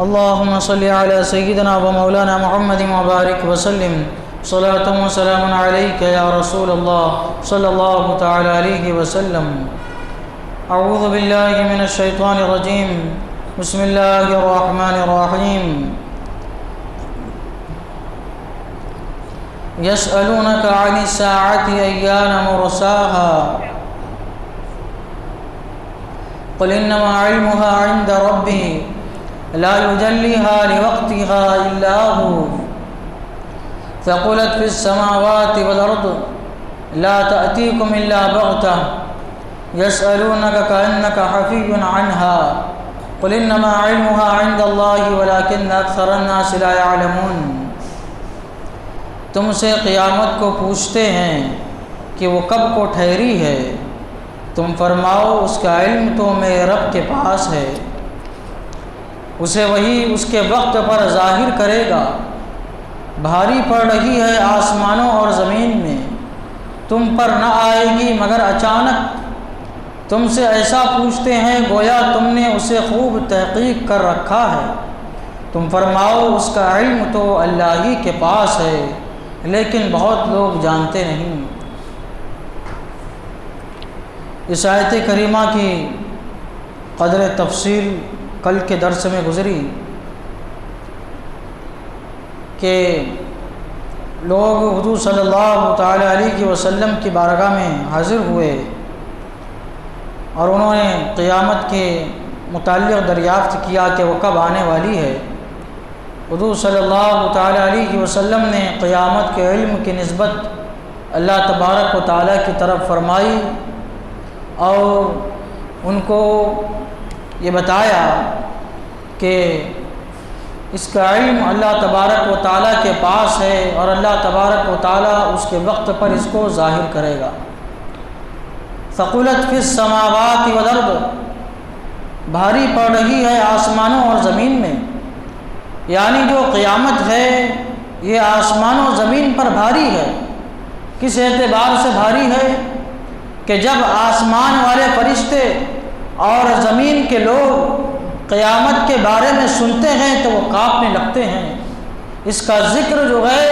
اللهم صل على سيدنا ومولانا محمد وبارك وسلم صلاة وسلام عليك يا رسول الله صلى الله تعالى عليه وسلم. اعوذ باللہ من الشیطان الرجیم. بسم اللہ الرحمن الرحیم. يسألونك عن الساعة أيان مرساها قل إنما علمها عند ربي لا يجليها لوقتها إلا هو ثقلت في السماوات والأرض لا تأتيكم إلا بغتة يسألونك كأنك حفي عنها قل إنما علمها عند الله ولكن أكثر الناس لا يعلمون. تم سے قیامت کو پوچھتے ہیں کہ وہ کب کو ٹھہری ہے. تم فرماؤ اس کا علم تو میرے رب کے پاس ہے، اسے وہی اس کے وقت پر ظاہر کرے گا. بھاری پڑ رہی ہے آسمانوں اور زمین میں، تم پر نہ آئے گی مگر اچانک. تم سے ایسا پوچھتے ہیں گویا تم نے اسے خوب تحقیق کر رکھا ہے. تم فرماؤ اس کا علم تو اللہ ہی کے پاس ہے لیکن بہت لوگ جانتے نہیں. اس آیت کریمہ کی قدر تفصیل کل کے درس میں گزری کہ لوگ حضور صلی اللہ تعالی علیہ وسلم کی بارگاہ میں حاضر ہوئے اور انہوں نے قیامت کے متعلق دریافت کیا کہ وہ کب آنے والی ہے. حضور صلی اللہ تعالی علیہ وسلم نے قیامت کے علم کی نسبت اللہ تبارک و تعالیٰ کی طرف فرمائی اور ان کو یہ بتایا کہ اس کا علم اللہ تبارک و تعالیٰ کے پاس ہے اور اللہ تبارک و تعالیٰ اس کے وقت پر اس کو ظاہر کرے گا. ثقلت فی السماوات والارض، بھاری پڑ رہی ہے آسمانوں اور زمین میں، یعنی جو قیامت ہے یہ آسمان و زمین پر بھاری ہے. کس اعتبار سے بھاری ہے کہ جب آسمان والے فرشتے اور زمین کے لوگ قیامت کے بارے میں سنتے ہیں تو وہ کانپنے لگتے ہیں. اس کا ذکر جو ہے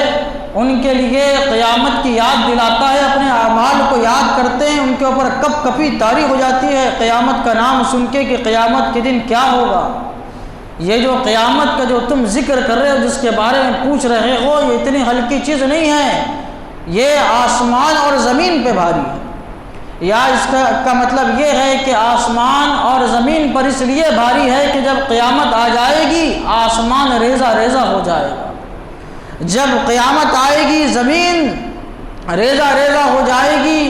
ان کے لیے قیامت کی یاد دلاتا ہے، اپنے اعمال کو یاد کرتے ہیں، ان کے اوپر کپ کپی طاری ہو جاتی ہے قیامت کا نام سن کے کہ قیامت کے دن کیا ہوگا. یہ جو قیامت کا جو تم ذکر کر رہے ہو، جس کے بارے میں پوچھ رہے ہو، یہ اتنی ہلکی چیز نہیں ہے، یہ آسمان اور زمین پہ بھاری ہے. یا اس کا مطلب یہ ہے کہ آسمان اور زمین پر اس لیے بھاری ہے کہ جب قیامت آ جائے گی آسمان ریزہ ریزہ ہو جائے گا. جب قیامت آئے گی زمین ریزہ ریزہ ہو جائے گی،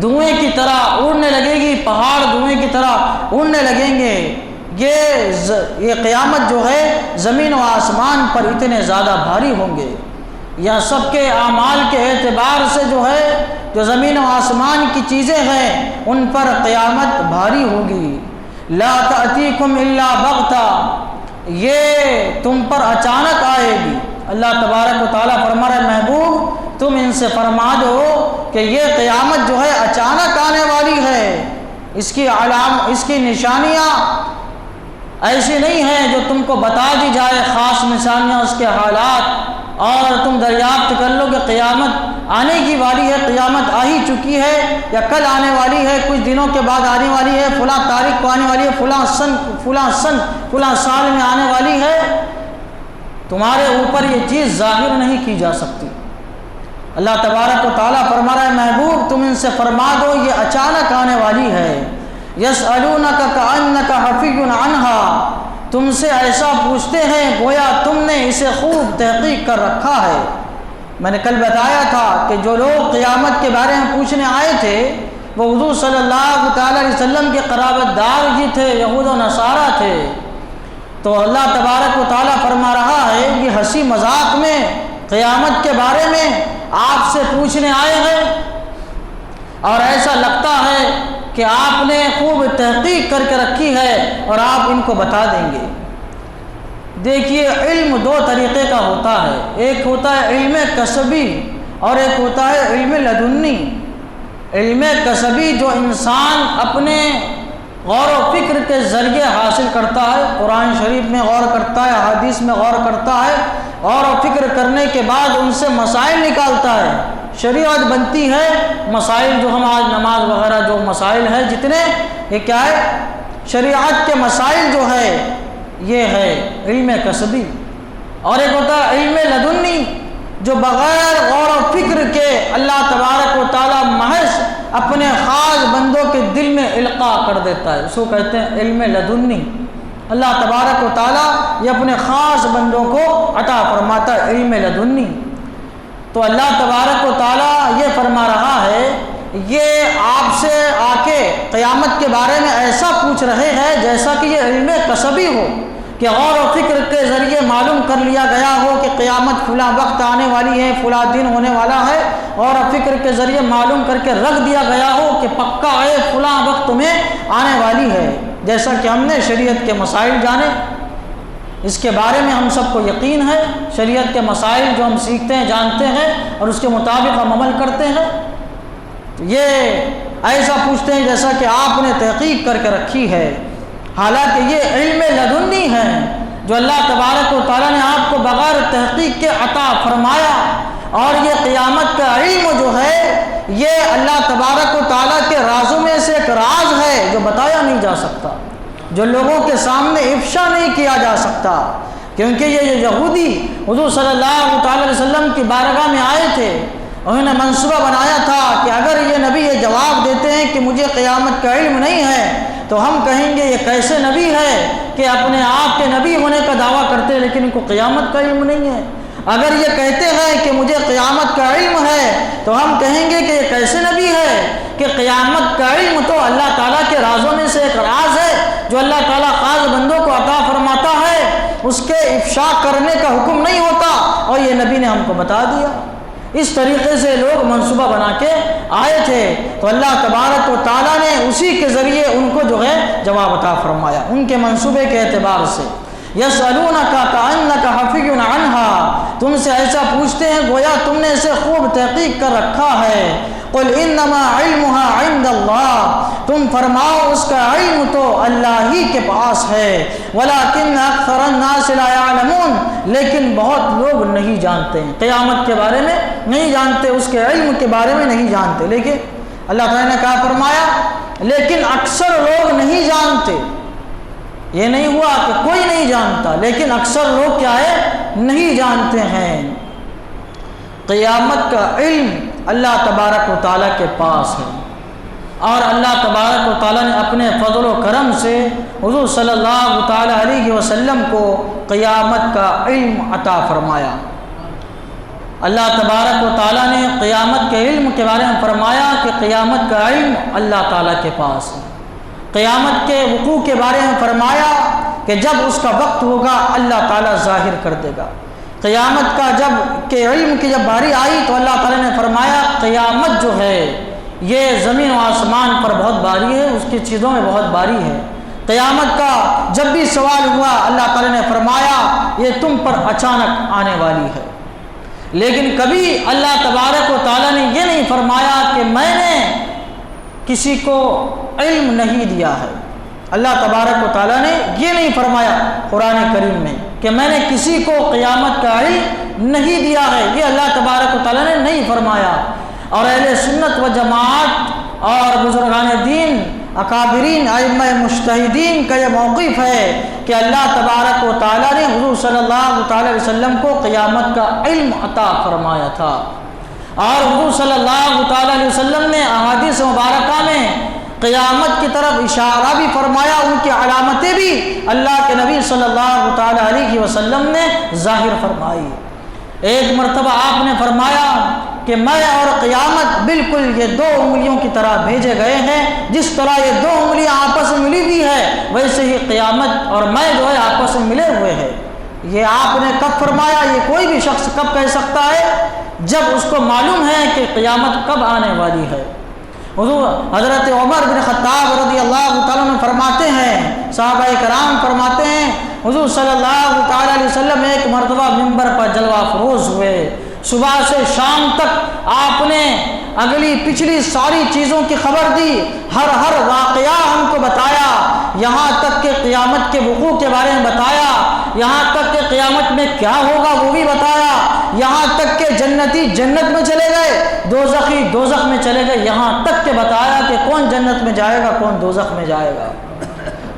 دھوئیں کی طرح اڑنے لگے گی، پہاڑ دھوئیں کی طرح اڑنے لگیں گے. یہ قیامت جو ہے زمین و آسمان پر اتنے زیادہ بھاری ہوں گے. یا سب کے اعمال کے اعتبار سے جو ہے جو زمین و آسمان کی چیزیں ہیں ان پر قیامت بھاری ہوگی. لا تأتیکم الا بغتہ، یہ تم پر اچانک آئے گی. اللہ تبارک و تعالیٰ فرما رہے محبوب تم ان سے فرما دو کہ یہ قیامت جو ہے اچانک آنے والی ہے. اس کی نشانیاں ایسی نہیں ہیں جو تم کو بتا دی جائے، خاص نشانیاں اس کے حالات، اور تم دریافت کر لو کہ قیامت آنے کی والی ہے، قیامت آ ہی چکی ہے یا کل آنے والی ہے، کچھ دنوں کے بعد آنے والی ہے، فلاں تاریخ کو آنے والی ہے، فلاں سال میں آنے والی ہے. تمہارے اوپر یہ چیز ظاہر نہیں کی جا سکتی. اللہ تبارک و تعالیٰ فرما رہا ہے محبوب تم ان سے فرما دو یہ اچانک آنے والی ہے. یسألونک کأنک حفی عنہا، تم سے ایسا پوچھتے ہیں گویا تم نے اسے خوب تحقیق کر رکھا ہے. میں نے کل بتایا تھا کہ جو لوگ قیامت کے بارے میں پوچھنے آئے تھے وہ حضور صلی اللہ تعالی علیہ وسلم کے قرابت دار جی تھے، یہود و نصارہ تھے. تو اللہ تبارک و تعالیٰ فرما رہا ہے کہ ہنسی مذاق میں قیامت کے بارے میں آپ سے پوچھنے آئے ہیں اور ایسا لگتا ہے کہ آپ نے خوب تحقیق کر کے رکھی ہے اور آپ ان کو بتا دیں گے. دیکھیے علم دو طریقے کا ہوتا ہے، ایک ہوتا ہے علم کسبی اور ایک ہوتا ہے علم لدنی. علم کسبی جو انسان اپنے غور و فکر کے ذریعے حاصل کرتا ہے، قرآن شریف میں غور کرتا ہے، حدیث میں غور کرتا ہے، غور و فکر کرنے کے بعد ان سے مسائل نکالتا ہے، شریعت بنتی ہے۔ مسائل جو ہم آج نماز وغیرہ جو مسائل ہیں جتنے، یہ کیا ہے؟ شریعت کے مسائل جو ہے یہ ہے علم کسبی، اور ایک ہوتا ہے علم لدنی جو بغیر غور و فکر کے اللہ تبارک و تعالی محض اپنے خاص بندوں کے دل میں القاء کر دیتا ہے، اس کو کہتے ہیں علم لدنی۔ اللہ تبارک و تعالی یہ اپنے خاص بندوں کو عطا فرماتا ہے علم لدنی۔ تو اللہ تبارک و تعالی یہ فرما رہا ہے، یہ آپ سے آ کے قیامت کے بارے میں ایسا پوچھ رہے ہیں جیسا کہ یہ علم کسبی ہو، کہ غور و فکر کے ذریعے معلوم کر لیا گیا ہو کہ قیامت فلاں وقت آنے والی ہے، فلاں دن ہونے والا ہے، غور و فکر کے ذریعے معلوم کر کے رکھ دیا گیا ہو کہ پکا ہے فلاں وقت میں آنے والی ہے، جیسا کہ ہم نے شریعت کے مسائل جانے، اس کے بارے میں ہم سب کو یقین ہے، شریعت کے مسائل جو ہم سیکھتے ہیں جانتے ہیں اور اس کے مطابق ہم عمل کرتے ہیں۔ یہ ایسا پوچھتے ہیں جیسا کہ آپ نے تحقیق کر کے رکھی ہے، حالانکہ یہ علم لدنی ہے جو اللہ تبارک و تعالیٰ نے آپ کو بغیر تحقیق کے عطا فرمایا، اور یہ قیامت کا علم جو ہے یہ اللہ تبارک و تعالیٰ کے رازوں میں سے ایک راز ہے جو بتایا نہیں جا سکتا، جو لوگوں کے سامنے افشا نہیں کیا جا سکتا، کیونکہ یہ یہودی حضور صلی اللہ تعالی علیہ وسلم کی بارگاہ میں آئے تھے، انہوں نے منصوبہ بنایا تھا کہ اگر یہ نبی یہ جواب دیتے ہیں کہ مجھے قیامت کا علم نہیں ہے تو ہم کہیں گے یہ کیسے نبی ہے کہ اپنے آپ کے نبی ہونے کا دعویٰ کرتے ہیں لیکن ان کو قیامت کا علم نہیں ہے۔ اگر یہ کہتے ہیں کہ مجھے قیامت کا علم ہے تو ہم کہیں گے کہ یہ کیسے نبی ہے کہ قیامت کا علم تو اللہ تعالیٰ کے رازوں میں سے ایک راز ہے جو اللہ تعالیٰ خاص بندوں کو عطا فرماتا ہے، اس کے افشا کرنے کا حکم نہیں ہوتا، اور یہ نبی نے ہم کو بتا دیا۔ اس طریقے سے لوگ منصوبہ بنا کے آئے تھے، تو اللہ تبارک و تعالیٰ نے اسی کے ذریعے ان کو جو ہے جواب عطا فرمایا ان کے منصوبے کے اعتبار سے۔ یسألونک کأنک حفی عنہا، تم سے ایسا پوچھتے ہیں گویا تم نے اسے خوب تحقیق کر رکھا ہے۔ قل انما علمها عند اللہ، تم فرماؤ اس کا علم تو اللہ ہی کے پاس ہے، ولکن اکثر الناس لا يعلمون، لیکن بہت لوگ نہیں جانتے ہیں، قیامت کے بارے میں نہیں جانتے، اس کے علم کے بارے میں نہیں جانتے۔ لیکن اللہ تعالیٰ نے کہا فرمایا لیکن اکثر لوگ نہیں جانتے، یہ نہیں ہوا کہ کوئی نہیں جانتا، لیکن اکثر لوگ کیا ہے نہیں جانتے ہیں۔ قیامت کا علم اللہ تبارک و تعالیٰ کے پاس ہے، اور اللہ تبارک و تعالیٰ نے اپنے فضل و کرم سے حضور صلی اللہ تعالیٰ علیہ وسلم کو قیامت کا علم عطا فرمایا۔ اللہ تبارک و تعالیٰ نے قیامت کے علم کے بارے میں فرمایا کہ قیامت کا علم اللہ تعالیٰ کے پاس ہے۔ قیامت کے وقوع کے بارے میں فرمایا کہ جب اس کا وقت ہوگا اللہ تعالیٰ ظاہر کر دے گا۔ قیامت کا علم کی جب باری آئی تو اللہ تعالیٰ نے فرمایا قیامت جو ہے یہ زمین و آسمان پر بہت باری ہے، اس کی چیزوں میں بہت باری ہے۔ قیامت کا جب بھی سوال ہوا اللہ تعالیٰ نے فرمایا یہ تم پر اچانک آنے والی ہے، لیکن کبھی اللہ تبارک و تعالیٰ نے یہ نہیں فرمایا کہ میں نے کسی کو علم نہیں دیا ہے۔ اللہ تبارک و تعالیٰ نے یہ نہیں فرمایا قرآن کریم میں کہ میں نے کسی کو قیامت کا علم نہیں دیا ہے، یہ اللہ تبارک و تعالیٰ نے نہیں فرمایا۔ اور اہل سنت و جماعت اور بزرگان دین اکابرین ائمہ مجتہدین کا یہ موقف ہے کہ اللہ تبارک و تعالیٰ نے حضور صلی اللہ تعالی علیہ وسلم کو قیامت کا علم عطا فرمایا تھا، اور حضور صلی اللہ تعالی علیہ وسلم نے احادیث مبارکہ میں قیامت کی طرف اشارہ بھی فرمایا، ان کی علامتیں بھی اللہ کے نبی صلی اللہ تعالی علیہ وسلم نے ظاہر فرمائی۔ ایک مرتبہ آپ نے فرمایا کہ میں اور قیامت بالکل یہ دو انگلیوں کی طرح بھیجے گئے ہیں، جس طرح یہ دو انگلیاں آپس میں ملی ہوئی ہے ویسے ہی قیامت اور میں جو ہے آپس میں ملے ہوئے ہیں۔ یہ آپ نے کب فرمایا؟ یہ کوئی بھی شخص کب کہہ سکتا ہے؟ جب اس کو معلوم ہے کہ قیامت کب آنے والی ہے۔ حضرت عمر بن خطاب رضی اللہ تعالیٰ عنہ فرماتے ہیں، صحابہ کرام فرماتے ہیں حضور صلی اللہ تعالیٰ علیہ وسلم ایک مرتبہ منبر پر جلوہ فروز ہوئے، صبح سے شام تک آپ نے اگلی پچھلی ساری چیزوں کی خبر دی، ہر واقعہ ہم کو بتایا، یہاں تک کہ قیامت کے وقوع کے بارے میں بتایا، یہاں تک کہ قیامت میں کیا ہوگا وہ بھی بتایا، یہاں تک کہ جنتی جنت میں چلے گئے، دوزخی دوزخ میں چلے گئے، یہاں تک کہ بتایا کہ کون جنت میں جائے گا کون دوزخ میں جائے گا۔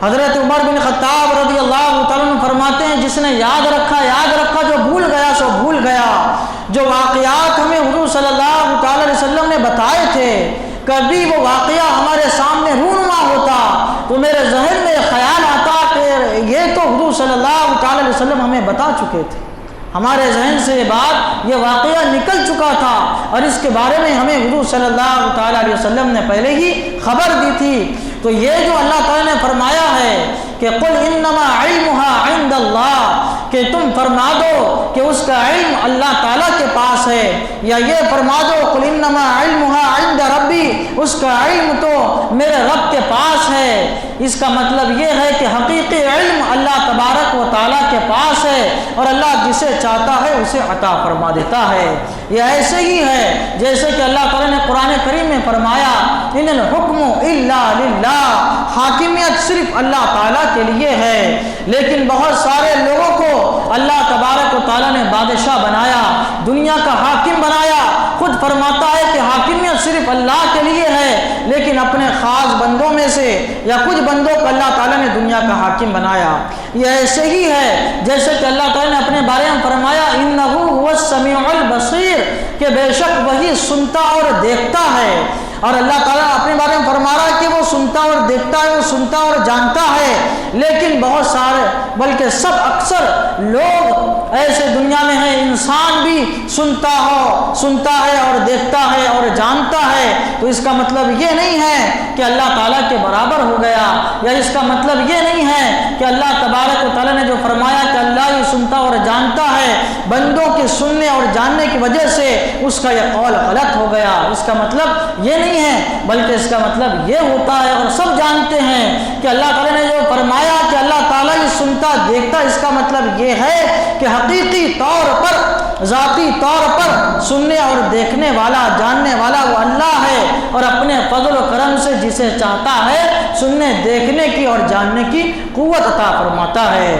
حضرت عمر بن خطاب رضی اللہ تعالیٰ عنہ فرماتے ہیں جس نے یاد رکھا، جو بھول گیا سو بھول گیا۔ جو واقعات ہمیں حضور صلی اللہ تعالیٰ علیہ وسلم نے بتائے تھے، کبھی وہ واقعہ ہمارے سامنے رونما ہوتا تو میرے ذہن میں خیال آتا کہ یہ تو حضور صلی اللہ تعالیٰ علیہ وسلم ہمیں بتا چکے تھے، ہمارے ذہن سے یہ واقعہ نکل چکا تھا اور اس کے بارے میں ہمیں حضور صلی اللہ تعالیٰ علیہ وسلم نے پہلے ہی خبر دی تھی۔ تو یہ جو اللہ تعالیٰ نے فرمایا ہے کہ قل انما علمها عند اللہ، کہ تم فرما دو کہ اس کا علم اللہ تعالیٰ کے پاس ہے، یا یہ فرما دو قل انما علمها عند ربی، اس کا علم تو میرے رب کے پاس ہے۔ اس کا مطلب یہ ہے کہ حقیقی علم اللہ تبارک و تعالیٰ کے پاس ہے اور اللہ جسے چاہتا ہے اسے عطا فرما دیتا ہے۔ یہ ایسے ہی ہے جیسے کہ اللہ تعالیٰ نے قرآن کریم میں فرمایا ان الحکم الا للہ، حاکمیت صرف اللہ تعالیٰ کے لیے ہے، لیکن بہت سارے لوگوں کو اللہ تبارک و تعالیٰ نے بادشاہ بنایا، دنیا کا حاکم بنایا۔ خود فرماتا ہے کہ حاکمیت صرف اللہ کے لیے ہے، لیکن اپنے خاص بندوں میں سے یا کچھ بندوں کو اللہ تعالیٰ نے دنیا کا حاکم بنایا۔ یہ ایسے ہی ہے جیسے کہ اللہ تعالیٰ نے اپنے بارے میں فرمایا انہ هو السمیع البصیر، کہ بے شک وہی سنتا اور دیکھتا ہے۔ اور اللہ تعالیٰ اپنے بارے میں فرما رہا ہے کہ وہ سنتا اور دیکھتا ہے، وہ سنتا اور جانتا ہے، لیکن بہت سارے بلکہ سب اکثر لوگ ایسے دنیا میں ہیں، انسان بھی سنتا ہے اور دیکھتا ہے اور جانتا ہے، تو اس کا مطلب یہ نہیں ہے کہ اللہ تعالیٰ کے برابر ہو گیا، یا اس کا مطلب یہ نہیں ہے کہ اللہ تبارک و تعالیٰ نے جو فرمایا کہ اللہ ہی سنتا اور جانتا ہے، بندوں کے سننے اور جاننے کی وجہ سے اس کا یہ قول غلط ہو گیا۔ اس کا مطلب یہ نہیں ہے، بلکہ اس کا مطلب یہ ہوتا ہے اور سب جانتے ہیں کہ اللہ تعالیٰ نے جو فرمایا کہ اللہ تعالیٰ ہی سنتا دیکھتا، اس کا مطلب یہ ہے کہ حقیقی طور پر، ذاتی طور پر سننے اور دیکھنے والا، جاننے والا وہ اللہ ہے، اور اپنے فضل و کرم سے جسے چاہتا ہے سننے دیکھنے کی اور جاننے کی قوت عطا فرماتا ہے۔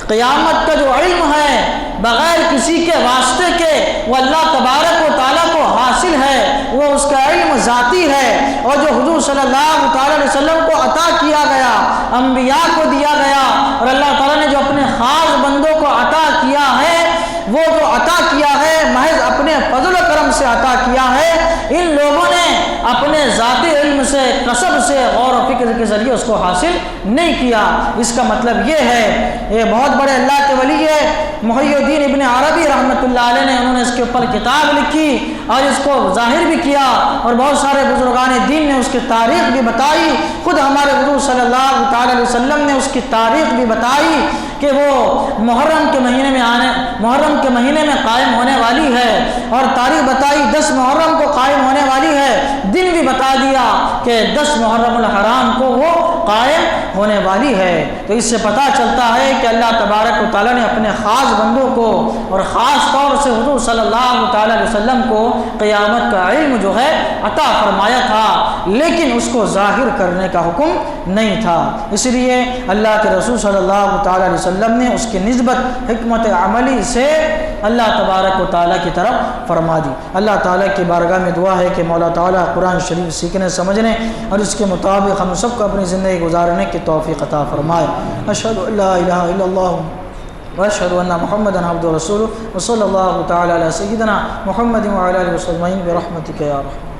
قیامت کا جو علم ہے بغیر کسی کے واسطے کے وہ اللہ تبارک و تعالیٰ کو حاصل ہے، وہ اس کا علم ذاتی ہے، اور جو حضور صلی اللہ تعالیٰ علیہ وسلم کو عطا کیا گیا، انبیاء کو دیا گیا، اور اللہ تعالیٰ نے جو اپنے خاص بندوں کو عطا کیا ہے، وہ جو عطا کیا ہے محض اپنے فضل و کرم سے عطا کیا ہے۔ ان لوگوں نے اپنے ذاتی علم سے، کسب سے، غور و فکر کے ذریعے اس کو حاصل نہیں کیا۔ اس کا مطلب یہ ہے، یہ بہت بڑے اللہ کے ولی ہے محی الدین ابن عربی رحمۃ اللہ علیہ نے، انہوں نے اس کے اوپر کتاب لکھی اور اس کو ظاہر بھی کیا، اور بہت سارے بزرگان دین نے اس کی تاریخ بھی بتائی۔ خود ہمارے حضور صلی اللہ تعالی علیہ وسلم نے اس کی تاریخ بھی بتائی کہ وہ محرم کے مہینے میں قائم ہونے والی ہے، اور تاریخ بتائی 10 محرم کو قائم ہونے والی ہے، دن بھی بتا دیا کہ 10 محرم الحرام کو وہ قائم ہونے والی ہے۔ تو اس سے پتہ چلتا ہے کہ اللہ تبارک و تعالیٰ نے اپنے خاص بندوں کو، اور خاص طور سے حضور صلی اللہ تعالیٰ علیہ وسلم کو قیامت کا علم جو ہے عطا فرمایا تھا، لیکن اس کو ظاہر کرنے کا حکم نہیں تھا۔ اس لیے اللہ کے رسول صلی اللہ تعالیٰ علیہ وسلم نے اس کی نسبت حکمت عملی سے اللہ تبارک و تعالیٰ کی طرف فرما دی۔ اللہ تعالیٰ کی بارگاہ میں دعا ہے کہ مولا تعالیٰ قرآن شریف سیکھنے، سمجھنے اور اس کے مطابق ہم سب کو اپنی زندگی گزارنے کی توفیق عطا فرمائے۔ اشہد ان لا الہ الا اللہ واشہد ان محمدا عبدہ ورسولہ، وصلی اللہ تعالیٰ علی سیدنا محمد وعلی آلہ وصحبہ برحمتک یا رحمۃ۔